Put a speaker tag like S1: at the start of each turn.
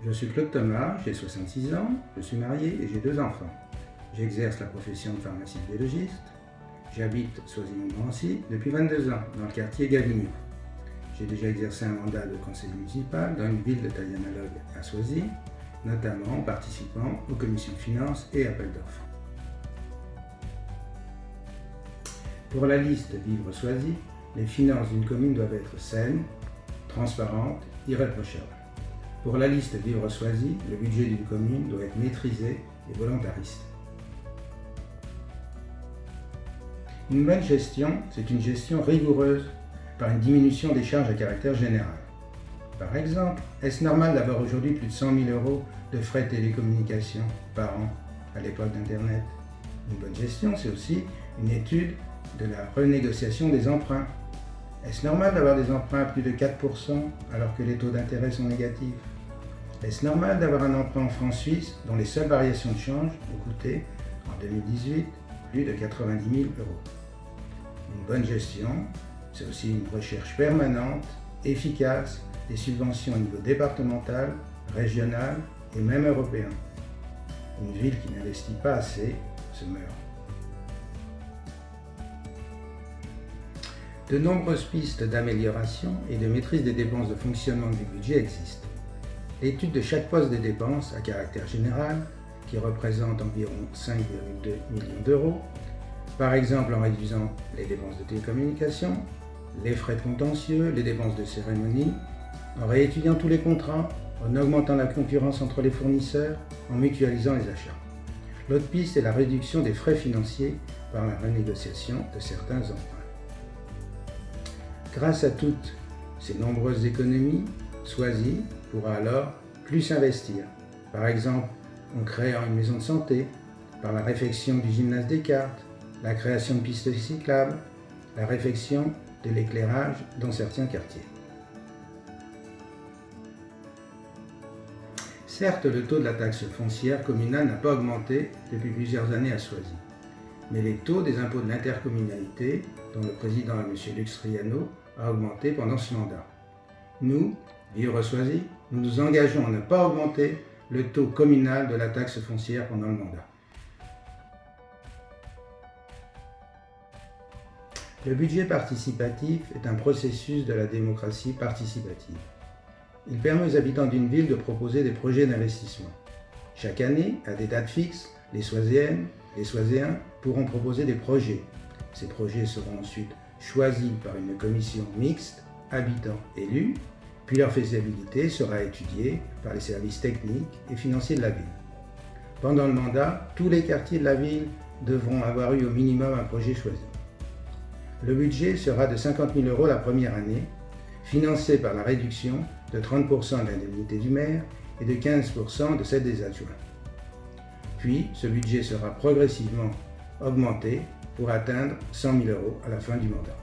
S1: Je suis Claude Thomas, j'ai 66 ans, je suis marié et j'ai 2 enfants. J'exerce la profession de pharmacien biologiste. J'habite Soisy-Montmorency depuis 22 ans, dans le quartier Gavignon. J'ai déjà exercé un mandat de conseiller municipal dans une ville de taille analogue à Soisy, notamment en participant aux commissions de finances et appels d'offres. Pour la liste Vivre Soisy, les finances d'une commune doivent être saines, transparentes, irréprochables. Pour la liste Vivre Soisy, le budget d'une commune doit être maîtrisé et volontariste. Une bonne gestion, c'est une gestion rigoureuse par une diminution des charges à caractère général. Par exemple, est-ce normal d'avoir aujourd'hui plus de 100 000 € de frais de télécommunication par an à l'époque d'Internet? Une bonne gestion, c'est aussi une étude de la renégociation des emprunts. Est-ce normal d'avoir des emprunts à plus de 4% alors que les taux d'intérêt sont négatifs? Est-ce normal d'avoir un emprunt en francs suisses dont les seules variations de change ont coûté, en 2018, plus de 90 000 €? Une bonne gestion, c'est aussi une recherche permanente, efficace, des subventions au niveau départemental, régional et même européen. Une ville qui n'investit pas assez se meurt. De nombreuses pistes d'amélioration et de maîtrise des dépenses de fonctionnement du budget existent. L'étude de chaque poste de dépenses à caractère général, qui représente environ 5,2 millions €, par exemple en réduisant les dépenses de télécommunications, les frais de contentieux, les dépenses de cérémonie, en réétudiant tous les contrats, en augmentant la concurrence entre les fournisseurs, en mutualisant les achats. L'autre piste est la réduction des frais financiers par la renégociation de certains emprunts. Grâce à toutes ces nombreuses économies, Soisy pourra alors plus investir. Par exemple, en créant une maison de santé, par la réfection du gymnase des cartes, la création de pistes cyclables, la réfection de l'éclairage dans certains quartiers. Certes, le taux de la taxe foncière communale n'a pas augmenté depuis plusieurs années à Soisy, mais les taux des impôts de l'intercommunalité, dont le président est M. Lux Riano, a augmenté pendant ce mandat. Nous, Vivre Soisy, nous nous engageons à ne pas augmenter le taux communal de la taxe foncière pendant le mandat. Le budget participatif est un processus de la démocratie participative. Il permet aux habitants d'une ville de proposer des projets d'investissement. Chaque année, à des dates fixes, les Soisiennes, les Soisiens pourront proposer des projets. Ces projets seront ensuite choisis par une commission mixte, habitants élus, puis leur faisabilité sera étudiée par les services techniques et financiers de la ville. Pendant le mandat, tous les quartiers de la ville devront avoir eu au minimum un projet choisi. Le budget sera de 50 000 € la première année, financé par la réduction de 30% de l'indemnité du maire et de 15% de celle des adjoints. Puis, ce budget sera progressivement augmenté pour atteindre 100 000 € à la fin du mandat.